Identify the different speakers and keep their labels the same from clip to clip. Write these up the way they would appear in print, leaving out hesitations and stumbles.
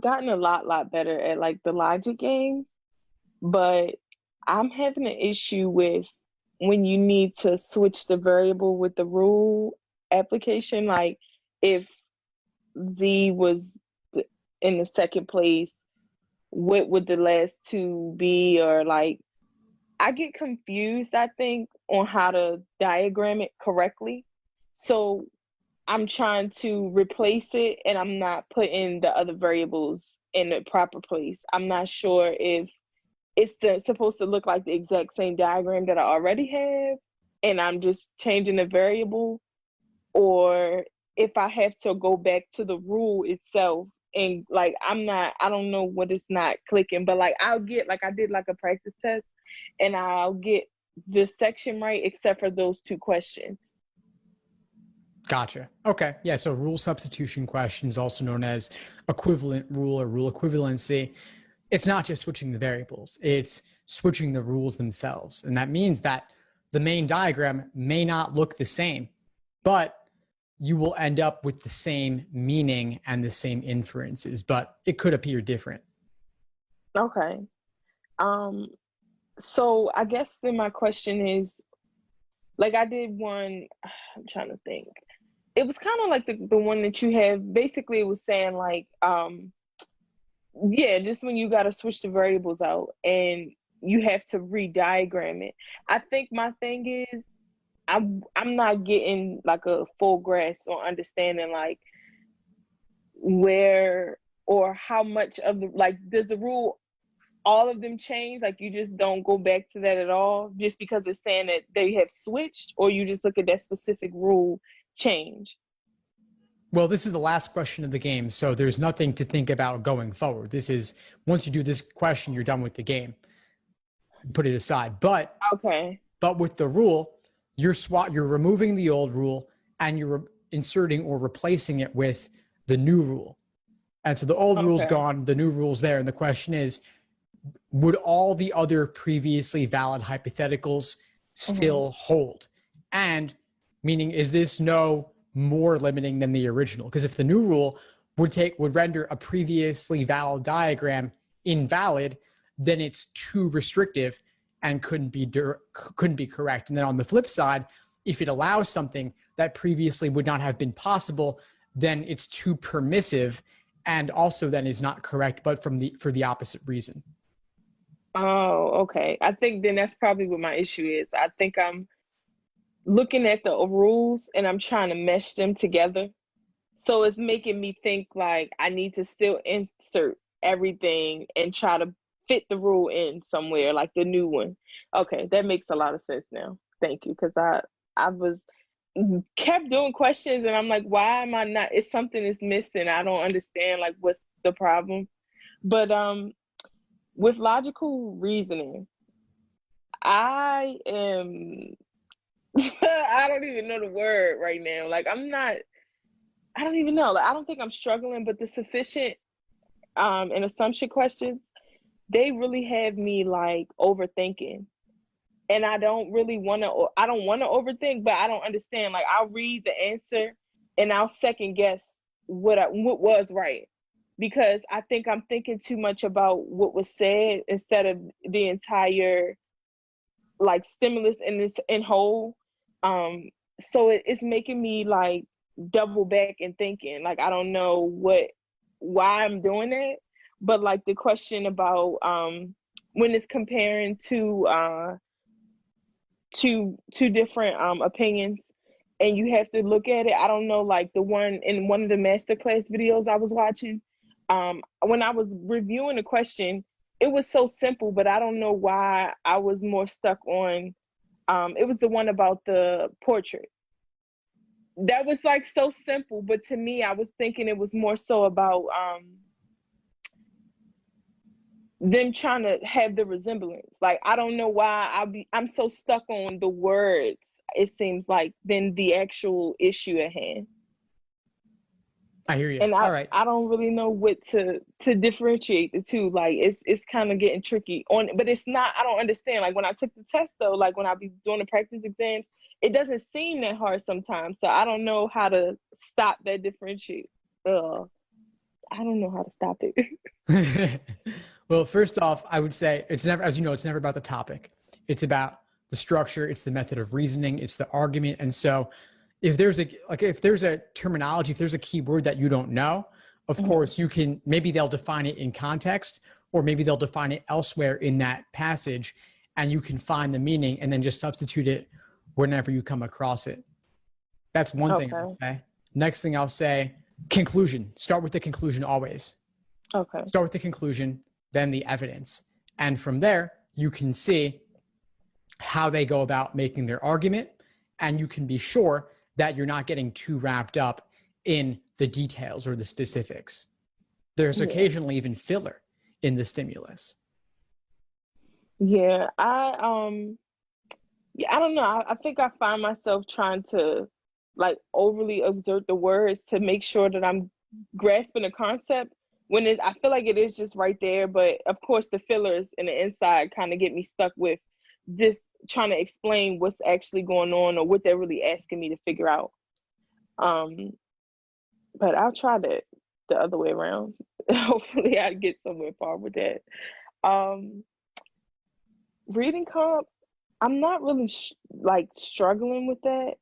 Speaker 1: I've gotten a lot better at like the logic games, but I'm having an issue with when you need to switch the variable with the rule application. Like if Z was in the second place, what would the last two be? Or like, I get confused, I think, on how to diagram it correctly. So I'm trying to replace it and I'm not putting the other variables in the proper place. I'm not sure if supposed to look like the exact same diagram that I already have and I'm just changing the variable, or if I have to go back to the rule itself and like I don't know what is not clicking, but like I'll get, like I did like a practice test and I'll get the section right except for those two questions.
Speaker 2: Gotcha. Okay. Yeah. So rule substitution questions, also known as equivalent rule or rule equivalency. It's not just switching the variables, it's switching the rules themselves. And that means that the main diagram may not look the same, but you will end up with the same meaning and the same inferences, but it could appear different.
Speaker 1: Okay. So I guess then my question is, like I did one, I'm trying to think. It was kind of like the one that you have. Basically, it was saying like, yeah, just when you got to switch the variables out and you have to re-diagram it. I think my thing is, I'm not getting like a full grasp or understanding like where or how much of the, like, does the rule, all of them change? Like you just don't go back to that at all just because it's saying that they have switched, or you just look at that specific rule change?
Speaker 2: Well, this is the last question of the game, so there's nothing to think about going forward. This is, once you do this question, you're done with the game. Put it aside. But
Speaker 1: okay.
Speaker 2: But with the rule, you're removing the old rule and you're inserting or replacing it with the new rule. And so the old rule's gone, the new rule's there. And the question is, would all the other previously valid hypotheticals still hold? And meaning, is this no more limiting than the original? Because if the new rule would render a previously valid diagram invalid, then it's too restrictive and couldn't be correct. And then on the flip side, if it allows something that previously would not have been possible, then it's too permissive and also then is not correct, but for the opposite reason.
Speaker 1: Oh, okay. I think then that's probably what my issue is. I think I'm looking at the rules and I'm trying to mesh them together. So it's making me think like I need to still insert everything and try to fit the rule in somewhere, like the new one. Okay, that makes a lot of sense now. Thank you, because I was kept doing questions and I'm like, why am I not? It's something is missing. I don't understand like what's the problem. But with logical reasoning, I am I don't even know the word right now. Like I don't even know. Like I don't think I'm struggling, but the sufficient and assumption questions, they really have me like overthinking. And I don't want to overthink, but I don't understand. Like I'll read the answer and I'll second guess what was right, because I think I'm thinking too much about what was said instead of the entire like stimulus in whole. So it's making me like double back and thinking like I don't know why I'm doing that. But like the question about when it's comparing two different opinions and you have to look at it, I don't know, like the one in one of the masterclass videos I was watching, when I was reviewing the question, it was so simple, but I don't know why I was more stuck on it was the one about the portrait. That was like so simple, but to me I was thinking it was more so about them trying to have the resemblance. Like I don't know why I'm so stuck on the words, it seems like, than the actual issue at hand.
Speaker 2: I hear you.
Speaker 1: And
Speaker 2: All right.
Speaker 1: I don't really know what to differentiate the two. Like it's kind of getting tricky but it's not, I don't understand. Like when I took the test though, like when I be doing the practice exams, it doesn't seem that hard sometimes. So I don't know how to stop that differentiate. I don't know how to stop it.
Speaker 2: Well, first off, I would say it's never, as you know, it's never about the topic. It's about the structure. It's the method of reasoning. It's the argument. And so if there's a terminology, if there's a keyword that you don't know, of course you can, maybe they'll define it in context, or maybe they'll define it elsewhere in that passage, and you can find the meaning and then just substitute it whenever you come across it. That's one thing I'll say. Next thing I'll say, conclusion. Start with the conclusion always.
Speaker 1: Okay.
Speaker 2: Start with the conclusion, then the evidence. And from there, you can see how they go about making their argument, and you can be sure that you're not getting too wrapped up in the details or the specifics. There's occasionally even filler in the stimulus.
Speaker 1: Yeah, I don't know. I think I find myself trying to like overly exert the words to make sure that I'm grasping the concept when I feel like it is just right there. But of course, the fillers and the inside kind of get me stuck with just trying to explain what's actually going on or what they're really asking me to figure out. But I'll try that the other way around. Hopefully, I get somewhere far with that. Reading comp, I'm not really like struggling with that.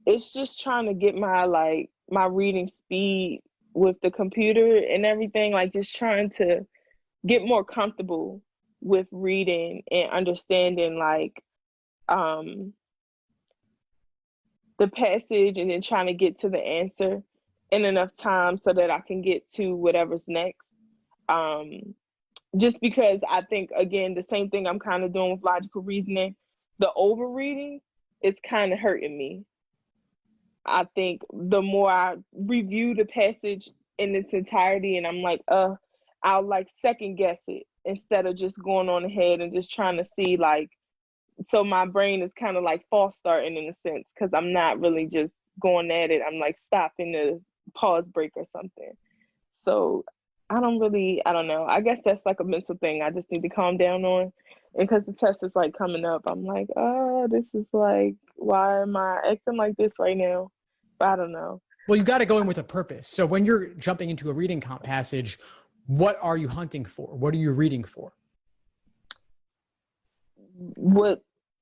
Speaker 1: It's just trying to get my reading speed with the computer and everything, like just trying to get more comfortable with reading and understanding like the passage, and then trying to get to the answer in enough time so that I can get to whatever's next. Just because I think, again, the same thing I'm kind of doing with logical reasoning, the overreading is kind of hurting me. I think the more I review the passage in its entirety, and I'm like, I'll like second guess it instead of just going on ahead and just trying to see like, so my brain is kind of like false starting in a sense, because I'm not really just going at it. I'm like stopping the pause break or something. So I don't know. I guess that's like a mental thing I just need to calm down on. And because the test is like coming up, I'm like, this is like, why am I acting like this right now? But I don't know.
Speaker 2: Well, you got to go in with a purpose. So when you're jumping into a reading comp passage, what are you hunting for? What are you reading for?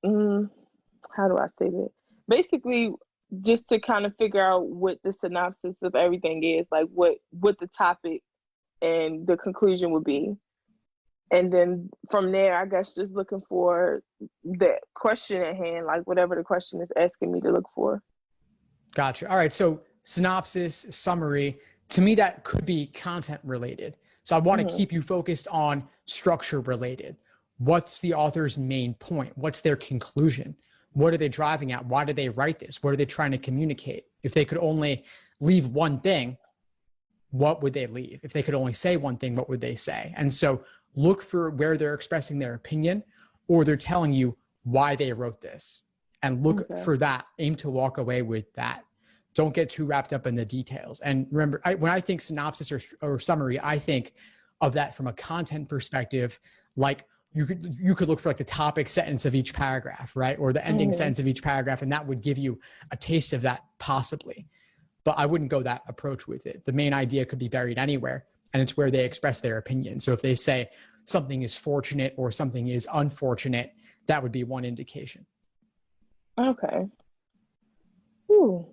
Speaker 1: How do I say that? Basically, just to kind of figure out what the synopsis of everything is, like what the topic and the conclusion would be. And then from there, I guess just looking for the question at hand, like whatever the question is asking me to look for.
Speaker 2: Gotcha. All right. So synopsis, summary, to me, that could be content related. So I want to keep you focused on structure related. What's the author's main point? What's their conclusion? What are they driving at? Why did they write this? What are they trying to communicate? If they could only leave one thing, what would they leave? If they could only say one thing, what would they say? And so look for where they're expressing their opinion, or they're telling you why they wrote this, and look for that. Aim to walk away with that. Don't get too wrapped up in the details. And remember, when I think synopsis or summary, I think of that from a content perspective. Like you could look for like the topic sentence of each paragraph, right? Or the ending sentence of each paragraph. And that would give you a taste of that possibly. But I wouldn't go that approach with it. The main idea could be buried anywhere, and it's where they express their opinion. So if they say something is fortunate or something is unfortunate, that would be one indication.
Speaker 1: Okay. Ooh,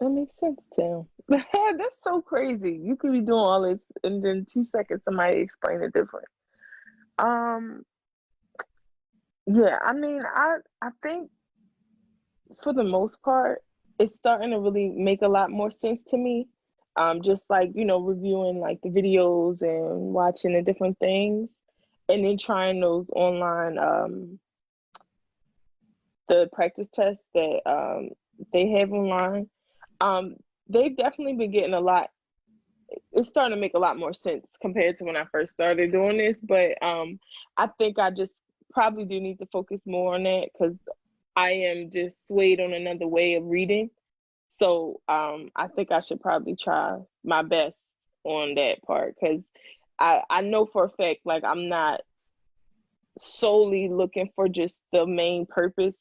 Speaker 1: that makes sense too. That's so crazy. You could be doing all this, and then 2 seconds somebody explain it different. Yeah, I mean, I think for the most part, it's starting to really make a lot more sense to me. Just like, reviewing like the videos and watching the different things, and then trying those online the practice tests that they have online. They've definitely been getting a lot. It's starting to make a lot more sense compared to when I first started doing this. But I think I just probably do need to focus more on that, because I am just swayed on another way of reading. So I think I should probably try my best on that part, because I know for a fact, like, I'm not solely looking for just the main purpose,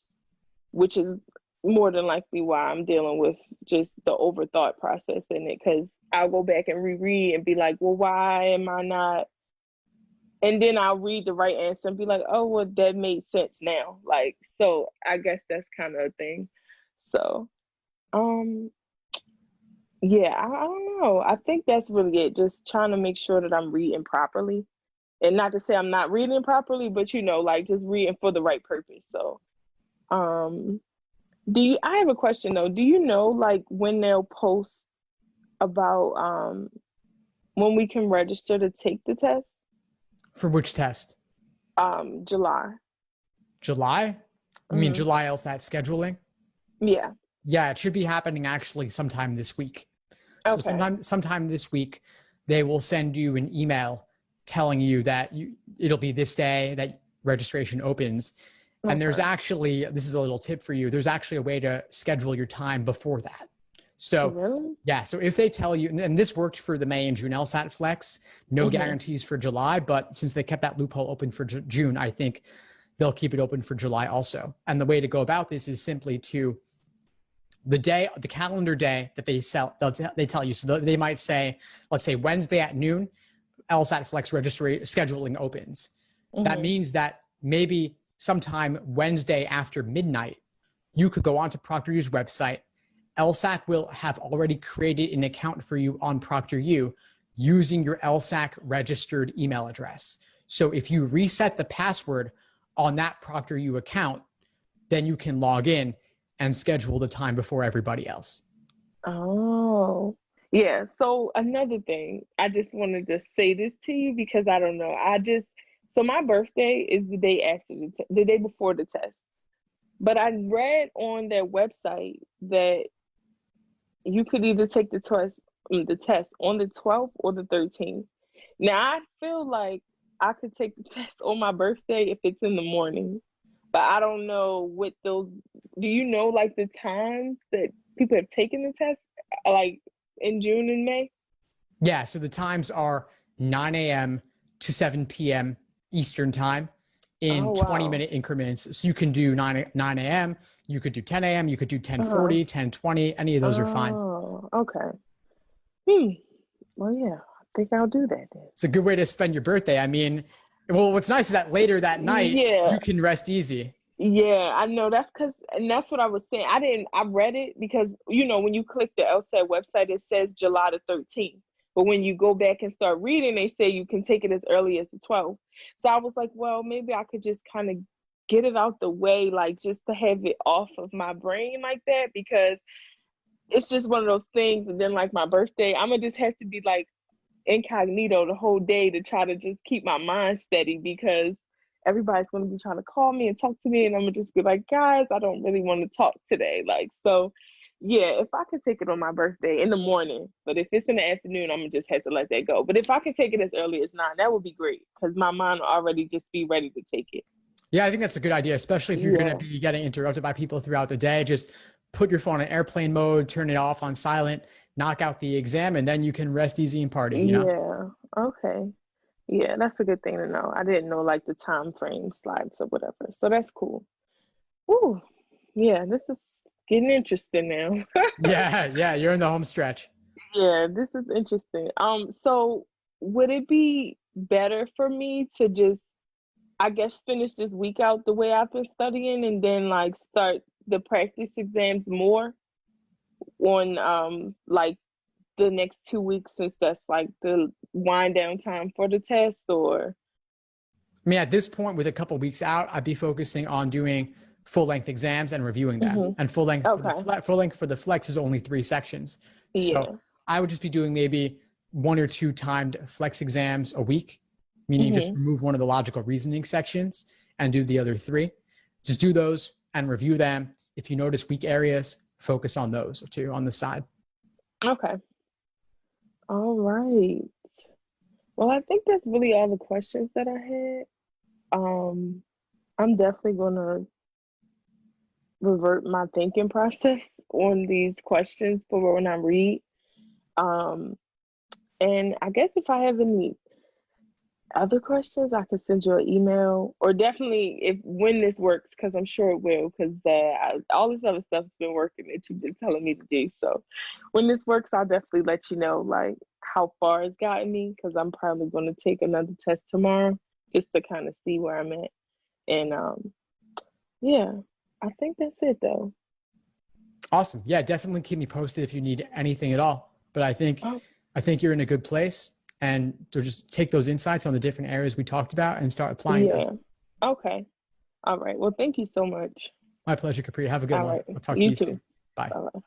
Speaker 1: which is more than likely why I'm dealing with just the overthought process in it, because I'll go back and reread and be like, well, why am I not? And then I'll read the right answer and be like, oh, well, that made sense now. Like, so I guess that's kind of a thing. So, um, yeah, I don't know. I think that's really it. Just trying to make sure that I'm reading properly. And not to say I'm not reading properly, but like just reading for the right purpose. So, um, I have a question though. Do you know like when they'll post about when we can register to take the test?
Speaker 2: For which test?
Speaker 1: July.
Speaker 2: July? I mean, July LSAT scheduling?
Speaker 1: Yeah.
Speaker 2: Yeah, it should be happening actually sometime this week. So
Speaker 1: Okay.
Speaker 2: sometime this week, they will send you an email telling you that it'll be this day that registration opens. And there's actually, this is a little tip for you, there's actually a way to schedule your time before that. So
Speaker 1: really?
Speaker 2: yeah, so if they tell you, and this worked for the May and June LSAT Flex, no guarantees for July, but since they kept that loophole open for June, I think they'll keep it open for July also. And the way to go about this is simply to the calendar day that they tell you. So they might say, let's say Wednesday at noon, LSAT Flex registration scheduling opens. That means that maybe sometime Wednesday after midnight, you could go onto ProctorU's website. LSAC will have already created an account for you on ProctorU using your LSAC registered email address. So if you reset the password on that ProctorU account, then you can log in and schedule the time before everybody else.
Speaker 1: Oh, yeah. So another thing, I just want to just say this to you because I don't know. So my birthday is the day after the day before the test. But I read on their website that you could either take the test on the 12th or the 13th. Now I feel like I could take the test on my birthday if it's in the morning, but I don't know what those. Do you know like the times that people have taken the test, like in June and May?
Speaker 2: Yeah, so the times are 9 a.m. to 7 p.m. Eastern time in 20-minute increments. So you can do 9 a.m., you could do 10 a.m., you could do 10:40, 10:20, any of those are fine.
Speaker 1: Oh, okay. Well, yeah, I think I'll do that then.
Speaker 2: It's a good way to spend your birthday. I mean, well, what's nice is that later that night, you can rest easy.
Speaker 1: Yeah, I know. And that's what I was saying. I read it because, when you click the LSAT website, it says July the 13th. But when you go back and start reading, they say you can take it as early as the 12th. So I was like, well, maybe I could just kind of get it out the way, like just to have it off of my brain like that, because it's just one of those things. And then like my birthday, I'm gonna just have to be like incognito the whole day to try to just keep my mind steady, because everybody's going to be trying to call me and talk to me, and I'm gonna just be like, guys, I don't really want to talk today. Like, so yeah, if I could take it on my birthday in the morning, but if it's in the afternoon, I'm gonna just have to let that go. But if I could take it as early as 9, that would be great, because my mind will already just be ready to take it.
Speaker 2: Yeah, I think that's a good idea, especially if you're going to be getting interrupted by people throughout the day. Just put your phone in airplane mode, turn it off on silent, knock out the exam, and then you can rest easy and party,
Speaker 1: Yeah. Okay. Yeah, that's a good thing to know. I didn't know like the time frame slides or whatever. So that's cool. Ooh, yeah, this is getting interesting now.
Speaker 2: Yeah, you're in the home stretch.
Speaker 1: Yeah, this is interesting. So would it be better for me to just, I guess, finish this week out the way I've been studying and then like start the practice exams more on like the next 2 weeks, since that's like the wind down time for the test? Or
Speaker 2: I mean, at this point, with a couple of weeks out, I'd be focusing on doing full length exams and reviewing them. And full length for the flex is only 3 sections. So I would just be doing maybe 1 or 2 timed flex exams a week, meaning just remove one of the logical reasoning sections and do the other 3. Just do those and review them. If you notice weak areas, focus on those too on the side.
Speaker 1: Okay. All right. Well, I think that's really all the questions that I had. I'm definitely gonna revert my thinking process on these questions for when I read. And I guess if I have any other questions, I can send you an email, or definitely if when this works, because I'm sure it will, because all this other stuff's been working that you've been telling me to do. So when this works, I'll definitely let you know like how far it's gotten me, because I'm probably going to take another test tomorrow just to kind of see where I'm at. And yeah, I think that's it though.
Speaker 2: Awesome. Yeah, definitely keep me posted if you need anything at all. But I think you're in a good place, and to just take those insights on the different areas we talked about and start applying them.
Speaker 1: Okay. All right. Well, thank you so much.
Speaker 2: My pleasure, Capri. Have a good one.
Speaker 1: Right.
Speaker 2: I'll talk to you
Speaker 1: too.
Speaker 2: soon. Bye.
Speaker 1: Bye-bye.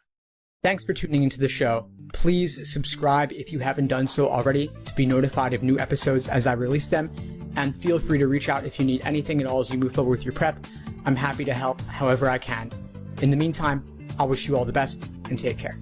Speaker 2: Thanks for tuning into the show. Please subscribe if you haven't done so already to be notified of new episodes as I release them. And feel free to reach out if you need anything at all as you move forward with your prep. I'm happy to help however I can. In the meantime, I'll wish you all the best and take care.